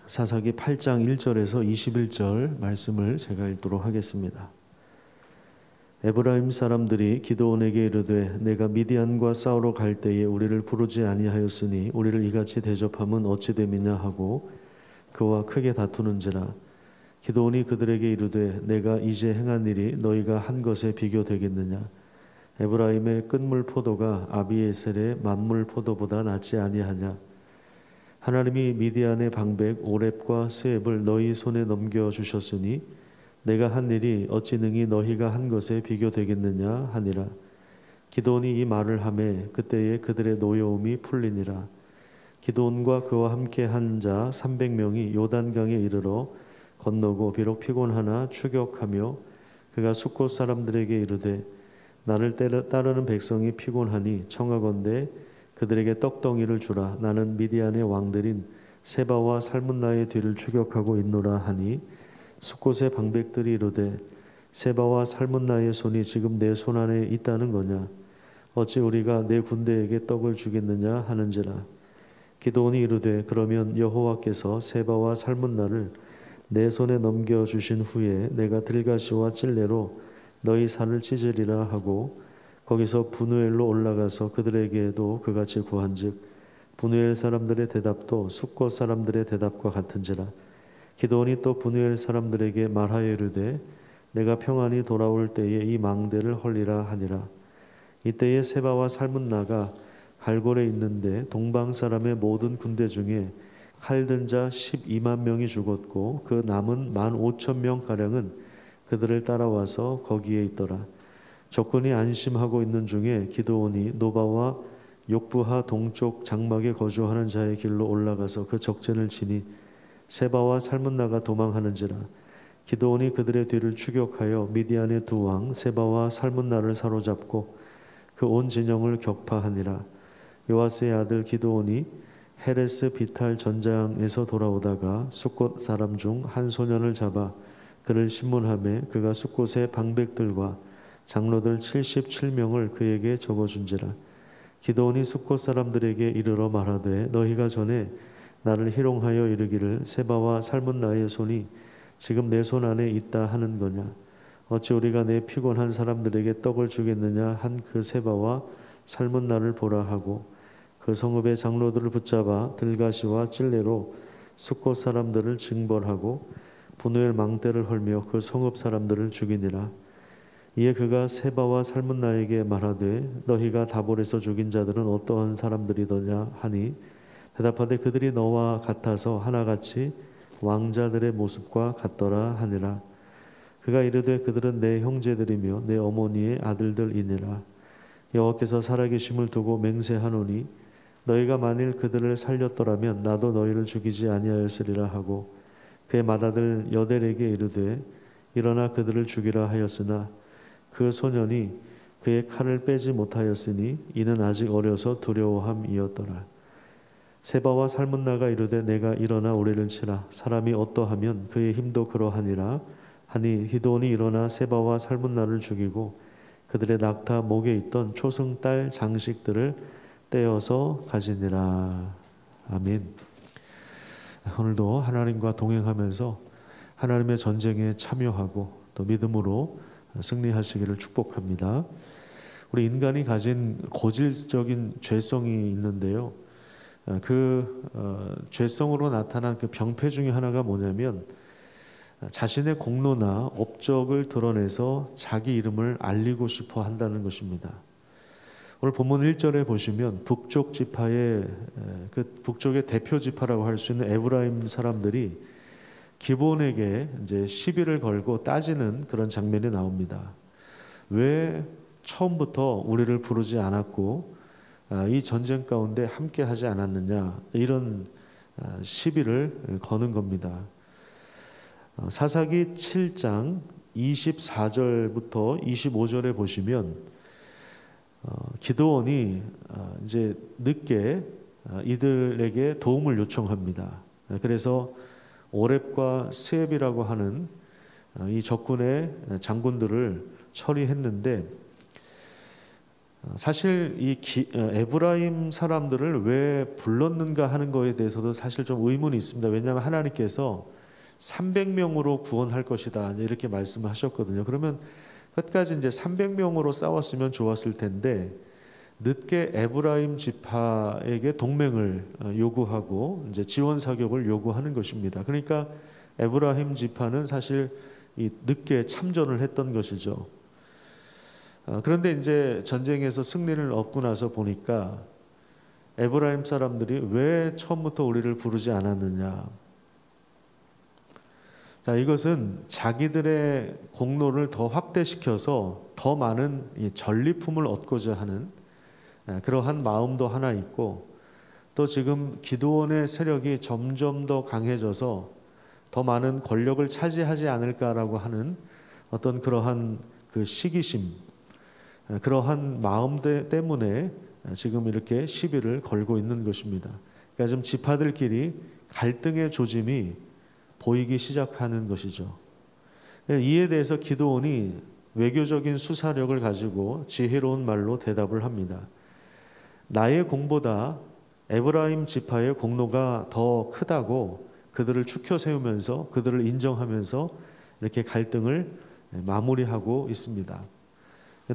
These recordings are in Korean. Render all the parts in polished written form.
사사기 8장 1절에서 21절 말씀을 제가 읽도록 하겠습니다. 에브라임 사람들이 기드온에게 이르되 내가 미디안과 싸우러 갈 때에 우리를 부르지 아니하였으니 우리를 이같이 대접함은 어찌 됨이냐 하고 그와 크게 다투는지라. 기드온이 그들에게 이르되 내가 이제 행한 일이 너희가 한 것에 비교되겠느냐. 에브라임의 끝물 포도가 아비에셀의 만물 포도보다 낫지 아니하냐. 하나님이 미디안의 방백 오렙과 스앱을 너희 손에 넘겨주셨으니 내가 한 일이 어찌 능히 너희가 한 것에 비교되겠느냐 하니라. 기드온이 이 말을 하매 그때에 그들의 노여움이 풀리니라. 기드온과 그와 함께 한 자 300명이 요단강에 이르러 건너고 비록 피곤하나 추격하며 그가 숫곳 사람들에게 이르되 나를 따르는 백성이 피곤하니 청하건대 그들에게 떡덩이를 주라. 나는 미디안의 왕들인 세바와 살문나의 뒤를 추격하고 있노라 하니 숫곳의 방백들이 이르되 세바와 살문나의 손이 지금 내 손 안에 있다는 거냐. 어찌 우리가 내 군대에게 떡을 주겠느냐 하는지라. 기드온이 이르되 그러면 여호와께서 세바와 살문나를 내 손에 넘겨주신 후에 내가 들가시와 찔레로 너희 살을 찢으리라 하고 거기서 브누엘로 올라가서 그들에게도 그같이 구한즉 브누엘 사람들의 대답도 숫곳 사람들의 대답과 같은지라. 기드온이 또 브누엘 사람들에게 말하여 이르되 내가 평안히 돌아올 때에 이 망대를 헐리라 하니라. 이때에 세바와 살문나가 갈골에 있는데 동방 사람의 모든 군대 중에 칼든 자 12만 명이 죽었고 그 남은 15,000명 가량은 그들을 따라와서 거기에 있더라. 적군이 안심하고 있는 중에 기드온이 노바와 욕부하 동쪽 장막에 거주하는 자의 길로 올라가서 그 적전을 치니 세바와 살문나가 도망하는지라. 기드온이 그들의 뒤를 추격하여 미디안의 두 왕 세바와 살문나를 사로잡고 그 온 진영을 격파하니라. 요아스의 아들 기드온이 헤레스 비탈 전장에서 돌아오다가 숫곳 사람 중 한 소년을 잡아 그를 신문하매 그가 숫곳의 방백들과 장로들 77명을 그에게 적어준지라. 기드온이 숫곳 사람들에게 이르러 말하되 너희가 전에 나를 희롱하여 이르기를 세바와 살문나의 손이 지금 내 손 안에 있다 하는 거냐. 어찌 우리가 내 피곤한 사람들에게 떡을 주겠느냐 한 그 세바와 살문나를 보라 하고 그 성읍의 장로들을 붙잡아 들가시와 찔레로 숫곳 사람들을 징벌하고 브누엘 망대를 헐며 그 성읍 사람들을 죽이니라. 이에 그가 세바와 살문나에게 말하되 너희가 다볼에서 죽인 자들은 어떠한 사람들이더냐 하니 대답하되 그들이 너와 같아서 하나같이 왕자들의 모습과 같더라 하니라. 그가 이르되 그들은 내 형제들이며 내 어머니의 아들들이니라. 여호와께서 살아계심을 두고 맹세하노니 너희가 만일 그들을 살렸더라면 나도 너희를 죽이지 아니하였으리라 하고 그의 맏아들 여델에게 이르되 일어나 그들을 죽이라 하였으나 그 소년이 그의 칼을 빼지 못하였으니 이는 아직 어려서 두려워함이었더라. 세바와 살문나가 이르되 내가 일어나 우리를 치라. 사람이 어떠하면 그의 힘도 그러하니라 하니 기드온이 일어나 세바와 살문나를 죽이고 그들의 낙타 목에 있던 초승달 장식들을 떼어서 가지니라. 아멘. 오늘도 하나님과 동행하면서 하나님의 전쟁에 참여하고 또 믿음으로 승리하시기를 축복합니다. 우리 인간이 가진 고질적인 죄성이 있는데요. 죄성으로 나타난 그 병폐 중에 하나가 뭐냐면 자신의 공로나 업적을 드러내서 자기 이름을 알리고 싶어 한다는 것입니다. 오늘 본문 1절에 보시면 북쪽 지파의 그 북쪽의 대표 지파라고 할 수 있는 에브라임 사람들이 기브온에게 이제 시비를 걸고 따지는 그런 장면이 나옵니다. 왜 처음부터 우리를 부르지 않았고 이 전쟁 가운데 함께 하지 않았느냐 이런 시비를 거는 겁니다. 사사기 7장 24절부터 25절에 보시면 기드온이 이제 늦게 이들에게 도움을 요청합니다. 그래서 오렙과 스앱이라고 하는 이 적군의 장군들을 처리했는데 사실 이 에브라임 사람들을 왜 불렀는가 하는 거에 대해서도 사실 좀 의문이 있습니다. 왜냐하면 하나님께서 300명으로 구원할 것이다 이렇게 말씀하셨거든요. 그러면 끝까지 이제 300명으로 싸웠으면 좋았을 텐데 늦게 에브라임 지파에게 동맹을 요구하고 이제 지원 사격을 요구하는 것입니다. 그러니까 에브라임 지파는 사실 이 늦게 참전을 했던 것이죠. 그런데 이제 전쟁에서 승리를 얻고 나서 보니까 에브라임 사람들이 왜 처음부터 우리를 부르지 않았느냐. 자, 이것은 자기들의 공로를 더 확대시켜서 더 많은 이 전리품을 얻고자 하는 그러한 마음도 하나 있고, 또 지금 기드온의 세력이 점점 더 강해져서 더 많은 권력을 차지하지 않을까라고 하는 어떤 그러한 그 시기심, 그러한 마음 때문에 지금 이렇게 시비를 걸고 있는 것입니다. 그러니까 지금 지파들끼리 갈등의 조짐이 보이기 시작하는 것이죠. 이에 대해서 기드온이 외교적인 수사력을 가지고 지혜로운 말로 대답을 합니다. 나의 공보다 에브라임 지파의 공로가 더 크다고 그들을 추켜 세우면서 그들을 인정하면서 이렇게 갈등을 마무리하고 있습니다.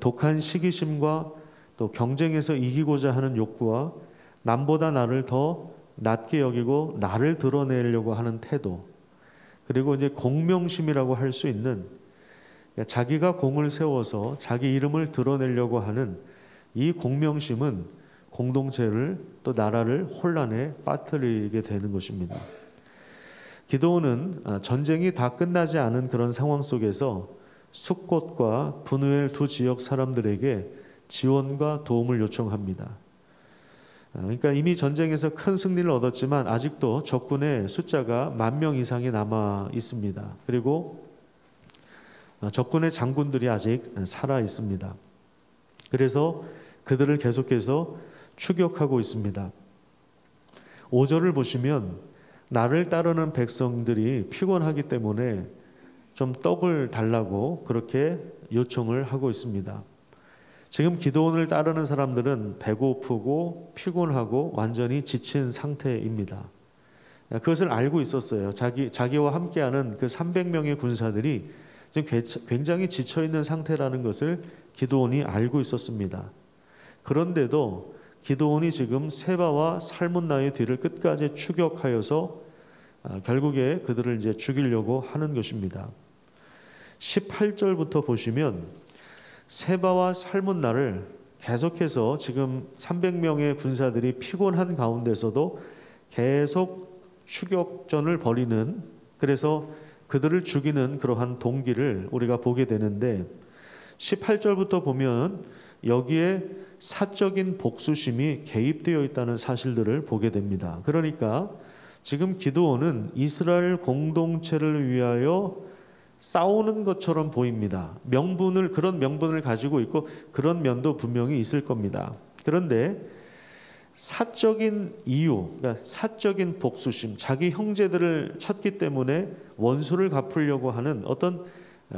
독한 시기심과 또 경쟁에서 이기고자 하는 욕구와 남보다 나를 더 낮게 여기고 나를 드러내려고 하는 태도, 그리고 이제 공명심이라고 할 수 있는 자기가 공을 세워서 자기 이름을 드러내려고 하는 이 공명심은 공동체를 또 나라를 혼란에 빠뜨리게 되는 것입니다. 기드온은 전쟁이 다 끝나지 않은 그런 상황 속에서 숫곳과 브누엘 두 지역 사람들에게 지원과 도움을 요청합니다. 그러니까 이미 전쟁에서 큰 승리를 얻었지만 아직도 적군의 숫자가 10,000명 이상이 남아 있습니다. 그리고 적군의 장군들이 아직 살아 있습니다. 그래서 그들을 계속해서 추격하고 있습니다. 5절을 보시면 나를 따르는 백성들이 피곤하기 때문에 좀 떡을 달라고 그렇게 요청을 하고 있습니다. 지금 기드온을 따르는 사람들은 배고프고 피곤하고 완전히 지친 상태입니다. 그것을 알고 있었어요. 자기와 함께하는 그 300명의 군사들이 지금 굉장히 지쳐있는 상태라는 것을 기드온이 알고 있었습니다. 그런데도 기드온이 지금 세바와 살문나의 뒤를 끝까지 추격하여서 결국에 그들을 이제 죽이려고 하는 것입니다. 18절부터 보시면 세바와 살문나를 계속해서 지금 300명의 군사들이 피곤한 가운데서도 계속 추격전을 벌이는, 그래서 그들을 죽이는 그러한 동기를 우리가 보게 되는데 18절부터 보면 여기에 사적인 복수심이 개입되어 있다는 사실들을 보게 됩니다. 그러니까 지금 기드온은 이스라엘 공동체를 위하여 싸우는 것처럼 보입니다. 그런 명분을 가지고 있고 그런 면도 분명히 있을 겁니다. 그런데 사적인 이유, 그러니까 사적인 복수심, 자기 형제들을 쳤기 때문에 원수를 갚으려고 하는 어떤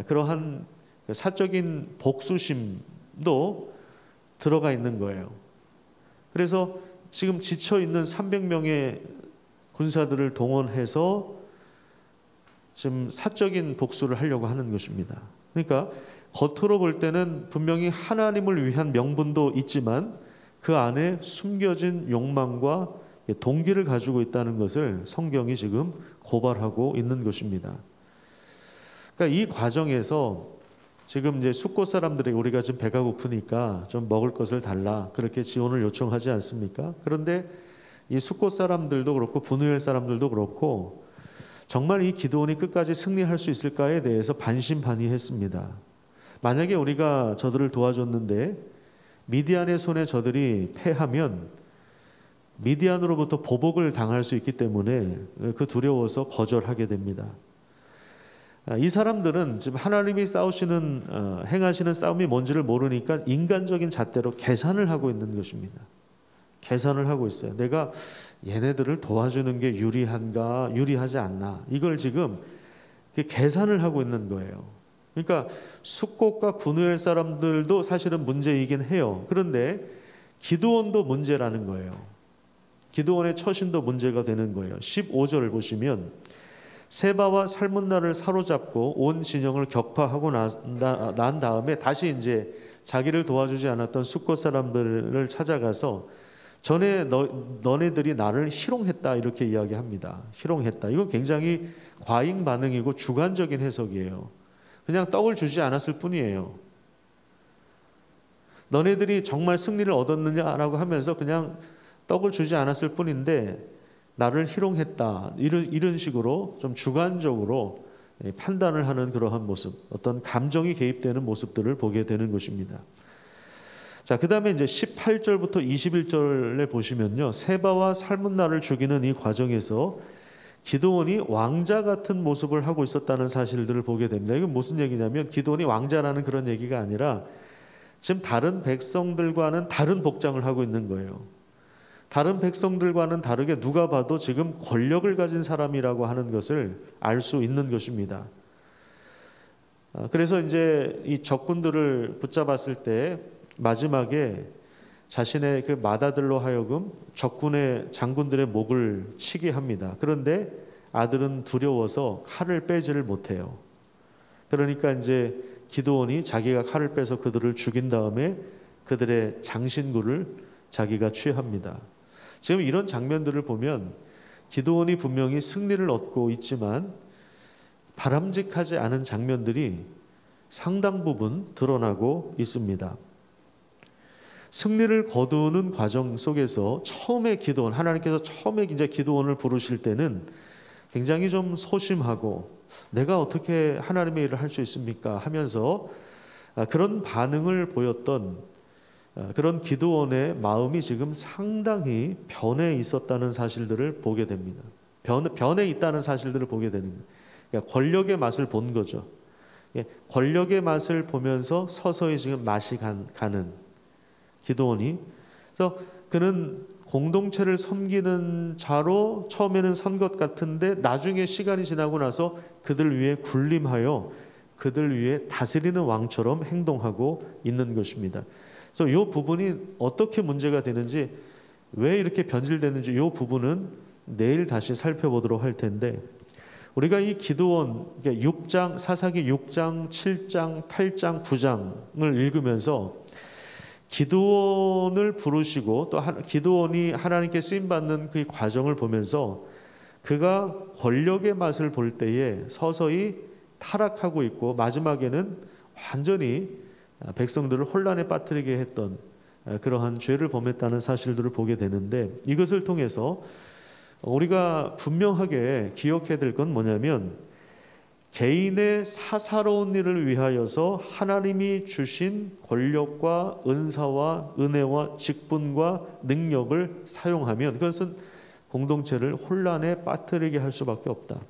그러한 사적인 복수심도 들어가 있는 거예요. 그래서 지금 지쳐있는 300명의 군사들을 동원해서 지금 사적인 복수를 하려고 하는 것입니다. 그러니까 겉으로 볼 때는 분명히 하나님을 위한 명분도 있지만 그 안에 숨겨진 욕망과 동기를 가지고 있다는 것을 성경이 지금 고발하고 있는 것입니다. 그러니까 이 과정에서 지금 이제 숫곳 사람들에게 우리가 지금 배가 고프니까 좀 먹을 것을 달라 그렇게 지원을 요청하지 않습니까? 그런데 이 숫곳 사람들도 그렇고 브누엘 사람들도 그렇고 정말 이 기드온이 끝까지 승리할 수 있을까에 대해서 반신반의했습니다. 만약에 우리가 저들을 도와줬는데 미디안의 손에 저들이 패하면 미디안으로부터 보복을 당할 수 있기 때문에 그 두려워서 거절하게 됩니다. 이 사람들은 지금 하나님이 행하시는 싸움이 뭔지를 모르니까 인간적인 잣대로 계산을 하고 있는 것입니다. 계산을 하고 있어요. 내가 얘네들을 도와주는 게 유리한가, 유리하지 않나, 이걸 지금 계산을 하고 있는 거예요. 그러니까 숫곳과 분우엘 사람들도 사실은 문제이긴 해요. 그런데 기드온도 문제라는 거예요. 기드온의 처신도 문제가 되는 거예요. 15절 보시면 세바와 살문나를 사로잡고 온 진영을 격파하고 난 다음에 다시 이제 자기를 도와주지 않았던 숫곳 사람들을 찾아가서 전에 너네들이 나를 희롱했다 이렇게 이야기합니다. 희롱했다. 이건 굉장히 과잉 반응이고 주관적인 해석이에요. 그냥 떡을 주지 않았을 뿐이에요. 너네들이 정말 승리를 얻었느냐라고 하면서 그냥 떡을 주지 않았을 뿐인데 나를 희롱했다. 이런 식으로 좀 주관적으로 판단을 하는 그러한 모습, 어떤 감정이 개입되는 모습들을 보게 되는 것입니다. 자, 그 다음에 이제 18절부터 21절에 보시면요. 세바와 살문나를 죽이는 이 과정에서 기드온이 왕자 같은 모습을 하고 있었다는 사실들을 보게 됩니다. 이건 무슨 얘기냐면 기드온이 왕자라는 그런 얘기가 아니라 지금 다른 백성들과는 다른 복장을 하고 있는 거예요. 다른 백성들과는 다르게 누가 봐도 지금 권력을 가진 사람이라고 하는 것을 알 수 있는 것입니다. 그래서 이제 이 적군들을 붙잡았을 때 마지막에 자신의 그 마다들로 하여금 적군의 장군들의 목을 치게 합니다. 그런데 아들은 두려워서 칼을 빼지를 못해요. 그러니까 이제 기드온이 자기가 칼을 빼서 그들을 죽인 다음에 그들의 장신구를 자기가 취합니다. 지금 이런 장면들을 보면 기드온이 분명히 승리를 얻고 있지만 바람직하지 않은 장면들이 상당 부분 드러나고 있습니다. 승리를 거두는 과정 속에서 처음에 기드온, 하나님께서 처음에 이제 기드온을 부르실 때는 굉장히 좀 소심하고 내가 어떻게 하나님의 일을 할 수 있습니까? 하면서 그런 반응을 보였던 그런 기드온의 마음이 지금 상당히 변해 있었다는 사실들을 보게 됩니다. 변해 있다는 사실들을 보게 되는 거예요. 그러니까 권력의 맛을 본 거죠. 권력의 맛을 보면서 서서히 지금 맛이 가는 기드온이. 그래서 그는 공동체를 섬기는 자로 처음에는 선 것 같은데 나중에 시간이 지나고 나서 그들 위에 군림하여 그들 위에 다스리는 왕처럼 행동하고 있는 것입니다. 그래서 이 부분이 어떻게 문제가 되는지, 왜 이렇게 변질되는지 이 부분은 내일 다시 살펴보도록 할 텐데, 우리가 이 기드온 6장, 사사기 6장, 7장, 8장, 9장을 읽으면서 기드온을 부르시고 또 기드온이 하나님께 쓰임받는 그 과정을 보면서 그가 권력의 맛을 볼 때에 서서히 타락하고 있고 마지막에는 완전히 백성들을 혼란에 빠뜨리게 했던 그러한 죄를 범했다는 사실들을 보게 되는데, 이것을 통해서 우리가 분명하게 기억해야 될 건 뭐냐면 개인의 사사로운 일을 위하여서 하나님이 주신 권력과 은사와 은혜와 직분과 능력을 사용하면 그것은 공동체를 혼란에 빠뜨리게 할 수밖에 없다.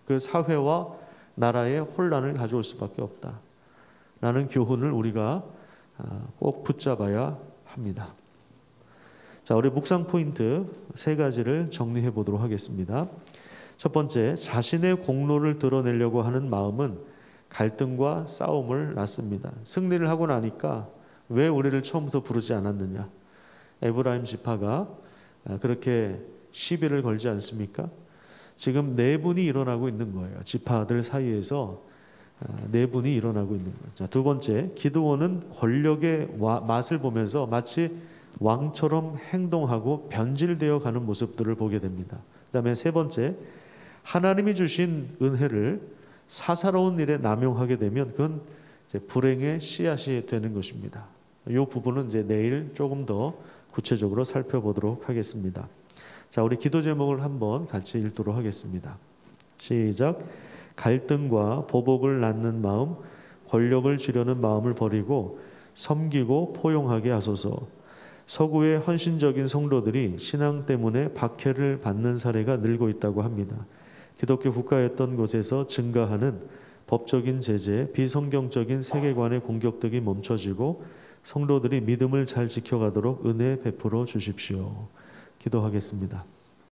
그 사회와 나라의 혼란을 가져올 수밖에 없다. 라는 교훈을 우리가 꼭 붙잡아야 합니다. 자, 우리 묵상 포인트 3가지를 정리해 보도록 하겠습니다. 첫 번째, 자신의 공로를 드러내려고 하는 마음은 갈등과 싸움을 낳습니다. 승리를 하고 나니까 왜 우리를 처음부터 부르지 않았느냐? 에브라임 지파가 그렇게 시비를 걸지 않습니까? 지금 내분이 일어나고 있는 거예요. 지파들 사이에서 내분이 일어나고 있는 거예요. 자, 두 번째, 기드온은 권력의 맛을 보면서 마치 왕처럼 행동하고 변질되어 가는 모습들을 보게 됩니다. 그 다음에 세 번째, 하나님이 주신 은혜를 사사로운 일에 남용하게 되면 그건 이제 불행의 씨앗이 되는 것입니다. 이 부분은 이제 내일 조금 더 구체적으로 살펴보도록 하겠습니다. 자, 우리 기도 제목을 한번 같이 읽도록 하겠습니다. 시작. 갈등과 보복을 낳는 마음, 권력을 주려는 마음을 버리고 섬기고 포용하게 하소서. 서구의 헌신적인 성도들이 신앙 때문에 박해를 받는 사례가 늘고 있다고 합니다. 기독교 국가였던 곳에서 증가하는 법적인 제재, 비성경적인 세계관의 공격들이 멈춰지고 성도들이 믿음을 잘 지켜가도록 은혜 베풀어 주십시오. 기도하겠습니다.